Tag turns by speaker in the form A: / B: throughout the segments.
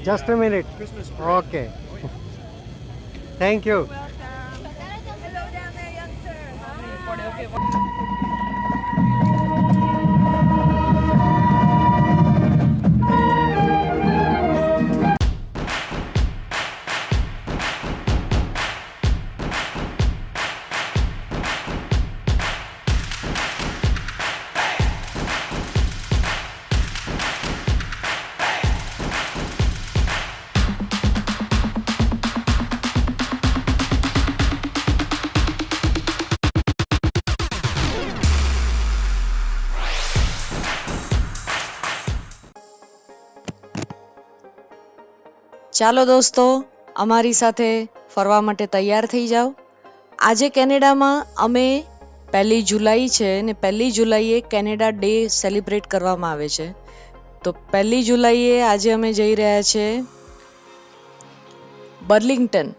A: Just a minute.
B: Christmas parade.
A: Okay. Thank you.
C: Hello down there, young sir. Hi.
D: ચાલો દોસ્તો, અમારી સાથે ફરવા માટે તૈયાર થઈ જાઓ. આજે કેનેડામાં અમે 1 જુલાઈ છે ને 1 જુલાઈએ કેનેડા ડે સેલિબ્રેટ કરવામાં આવે છે. તો 1 જુલાઈએ આજે અમે જઈ રહ્યા છે બર્લિંગ્ટન.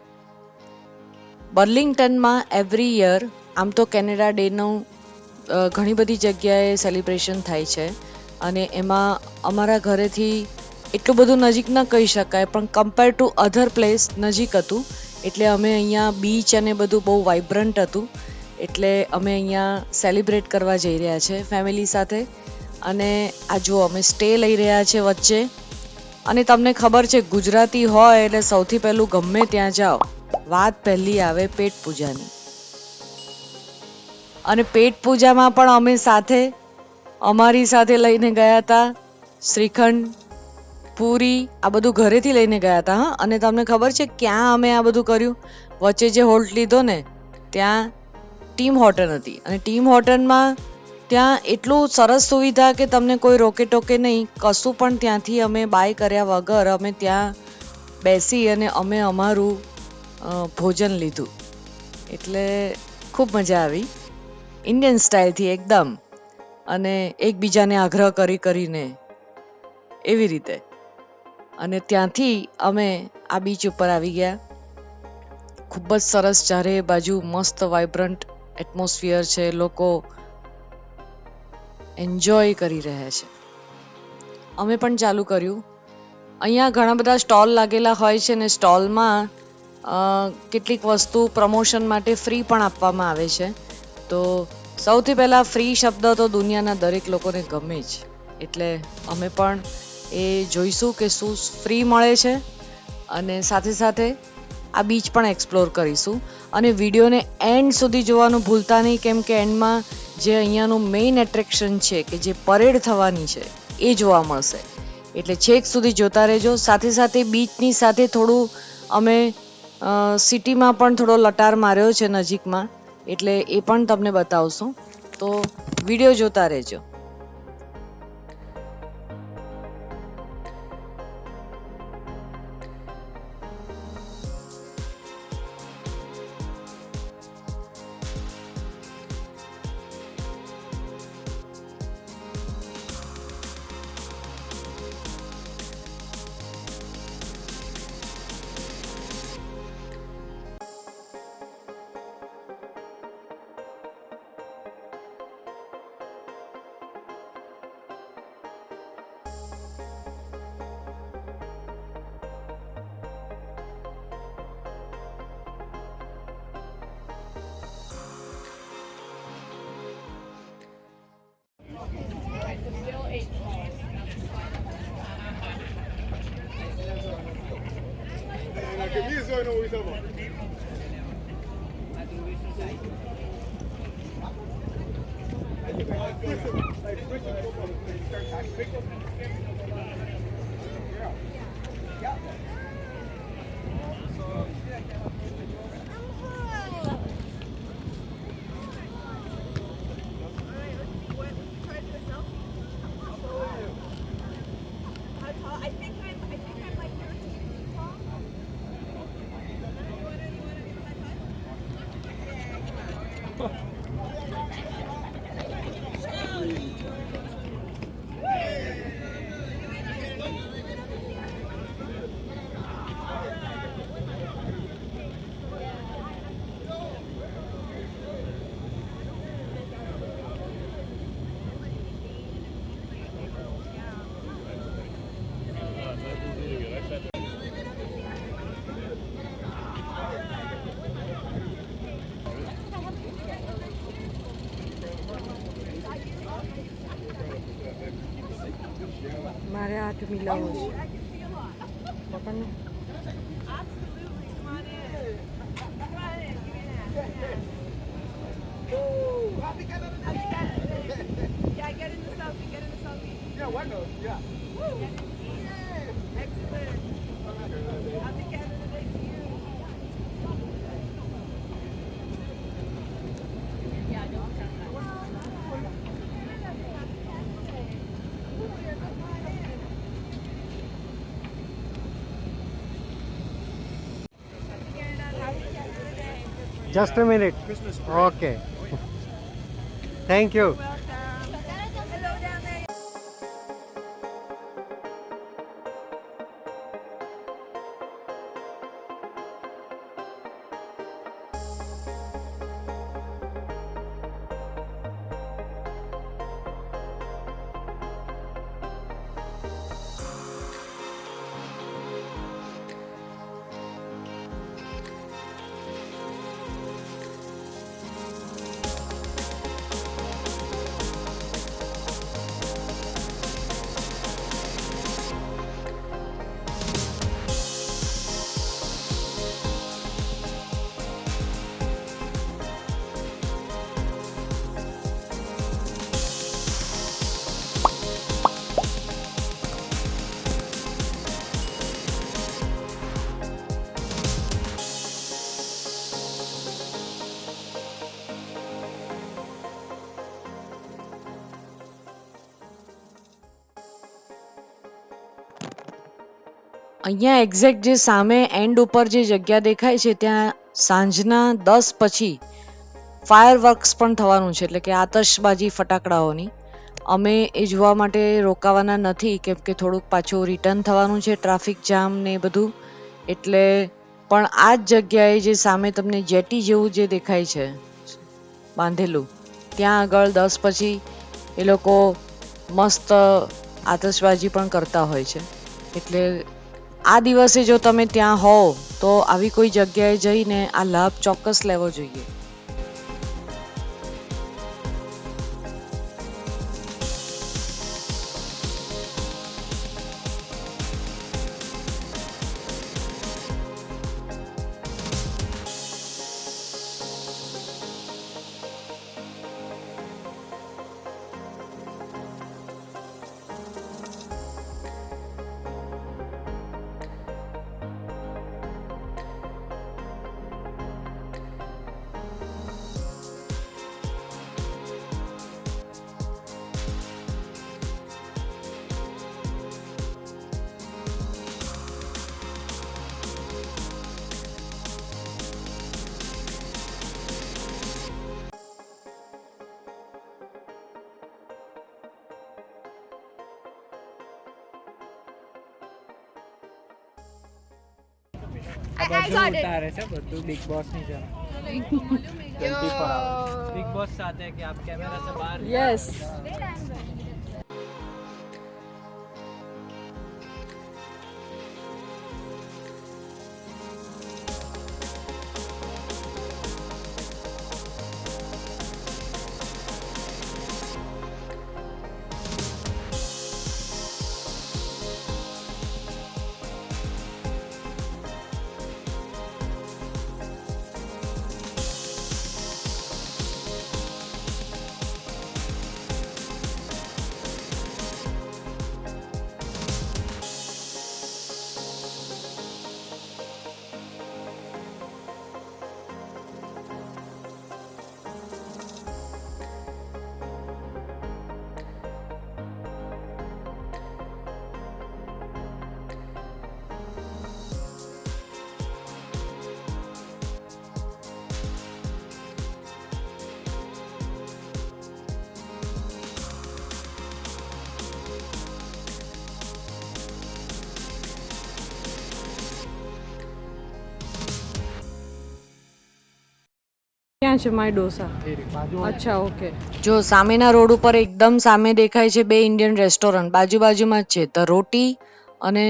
D: બર્લિંગ્ટનમાં એવરી યર આમ તો કેનેડા ડેનું ઘણી બધી જગ્યાએ સેલિબ્રેશન થાય છે અને એમાં અમારા ઘરેથી એટલું બધું નજીક ન કહી શકાય, પણ કમ્પેર ટુ અધર પ્લેસ નજીક હતું. એટલે અમે અહીંયા બીચ અને બધું બહુ વાઇબ્રન્ટ હતું, એટલે અમે અહીંયા સેલિબ્રેટ કરવા જઈ રહ્યા છે ફેમિલી સાથે. અને આ જો અમે સ્ટે લઈ રહ્યા છે વચ્ચે. અને તમને ખબર છે, ગુજરાતી હોય એટલે સૌથી પહેલું ગમે ત્યાં જાઓ વાત પહેલી આવે પેટ પૂજાની. અને પેટ પૂજામાં પણ અમે સાથે અમારી સાથે લઈને ગયા હતા શ્રીખંડ, પૂરી, આ બધું ઘરેથી લઈને ગયા હતા. હા, અને તમને ખબર છે ક્યાં અમે આ બધું કર્યું? વચ્ચે જે હોલ્ટ લીધો ને ત્યાં ટીમ હોટલ હતી. અને ટીમ હોટલમાં ત્યાં એટલું સરસ સુવિધા કે તમને કોઈ રોકે ટોકે નહીં, કશું પણ. ત્યાંથી અમે બાય કર્યા વગર અમે ત્યાં બેસી અને અમે અમારું ભોજન લીધું. એટલે ખૂબ મજા આવી, ઇન્ડિયન સ્ટાઇલથી એકદમ. અને એકબીજાને આગ્રહ કરીને એવી રીતે. અને ત્યાંથી અમે આ બીચ ઉપર આવી ગયા. ખૂબ જ સરસ, ચારે બાજુ મસ્ત વાઇબ્રન્ટ એટમોસ્ફિયર છે, લોકો એન્જોય કરી રહ્યા છે. અમે પણ ચાલુ કર્યું. અહીંયા ઘણા બધા સ્ટોલ લાગેલા હોય છે ને સ્ટોલમાં કેટલીક વસ્તુ પ્રમોશન માટે ફ્રી પણ આપવામાં આવે છે. તો સૌથી પહેલાં ફ્રી શબ્દ તો દુનિયાના દરેક લોકોને ગમે જ, એટલે અમે પણ એ જોઈશું કે શું ફ્રી મળે છે. અને સાથે સાથે આ બીચ પણ એક્સપ્લોર કરીશું. અને વિડીયોને એન્ડ સુધી જોવાનું ભૂલતા નહીં, કેમ કે એન્ડમાં જે અહીંયાનું મેઇન એટ્રેક્શન છે કે જે પરેડ થવાની છે એ જોવા મળશે. એટલે છેક સુધી જોતા રહેજો. સાથે સાથે બીચની સાથે થોડું અમે સિટીમાં પણ થોડો લટાર માર્યો છે નજીકમાં, એટલે એ પણ તમને બતાવશું. તો વિડીયો જોતા રહેજો. મારે હાથ મિલાવો છે. પકડ ને.
C: Yeah, get in the selfie, get in the selfie. Yeah, why not? Yeah. Woo. Excellent. Happy Canada Day to you.
A: Just a minute. Okay. Thank you.
C: Welcome. Hello down there.
D: અહીંયા exact જે સામે and ઉપર જે જગ્યા દેખાય છે ત્યાં સાંજના 10 પછી ફાયર વર્ક્સ પણ થવાનું છે, એટલે કે આતશબાજી ફટાકડાઓની. અમે એ જોવા માટે રોકાવાના નથી, કેમ કે થોડુંક પાછું રિટર્ન થવાનું છે, ટ્રાફિક જામ ને એ બધું. એટલે પણ આ જ જગ્યાએ જે સામે તમને જેટી જેવું જે દેખાય છે બાંધેલું, ત્યાં આગળ 10 પછી એ લોકો મસ્ત આતશબાજી પણ કરતા હોય છે. એટલે આ દિવસે જો તમે ત્યાં હોવ તો આવી કોઈ જગ્યાએ જઈને આ લાભ ચોક્કસ લેવો જોઈએ.
B: બધું ઉતારે છે, બધું બિગ બોસ ની જેમ. જલ્દી પર આવો બિગ બોસ સાથે કે આપ કેમેરા से बाहर.
D: યસ. ક્યાં છે માય ડોસા? અચ્છા, ઓકે. જો સામેના રોડ ઉપર એકદમ સામે દેખાય છે બે ઇન્ડિયન રેસ્ટોરન્ટ, બાજુ બાજુમાં જ છે, ધ રોટી અને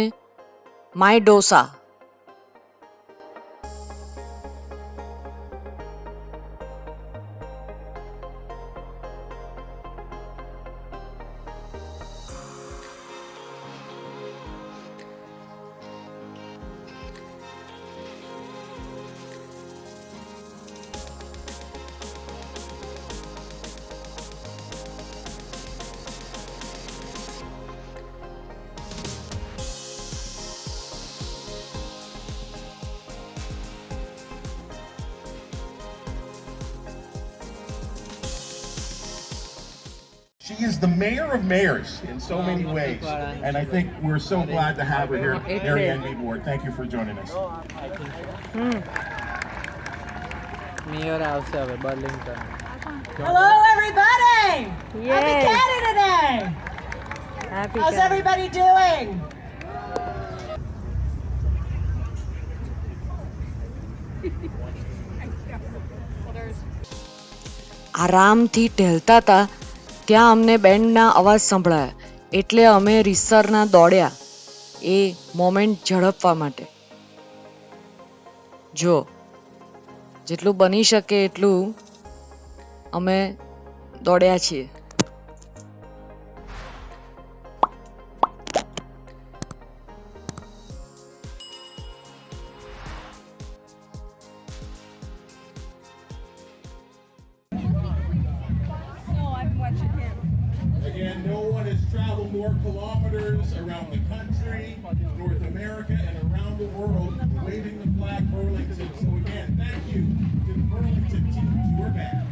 D: my dosa.
E: is the mayor of mayors in so many ways. And I think we're so glad to have her here, Mary Ann Board. Thank you for joining us.
B: Mayor આવશે હવે બર્લિંગ્ટન.
F: Hello, everybody! Happy
G: Yes.
F: Canada Day!
G: Happy
F: How's everybody doing?
D: આરામથી ટહેલતા હતા ત્યાં અમને બેન્ડના અવાજ સંભળાયા એટલે અમે રીતસરના દોડ્યા એ મોમેન્ટ ઝડપવા માટે. જો જેટલું બની શકે એટલું અમે દોડ્યા છીએ.
E: Again, no one has traveled more kilometers around the country, North America, and around the world waving the flag Burlington. So again, thank you to the Burlington team, to your band.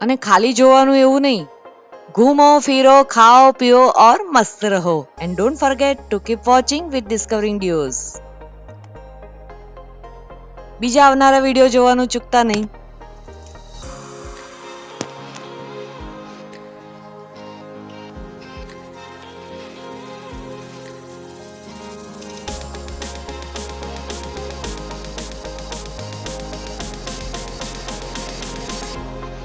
D: અને ખાલી જોવાનું એવું નહીં, ઘૂમો ફિરો ખાઓ પીઓ ઓર મસ્ત રહો. And don't forget to keep watching with discovering dudes. બીજા આવનારા વિડીયો જોવાનું ચૂકતા નહીં.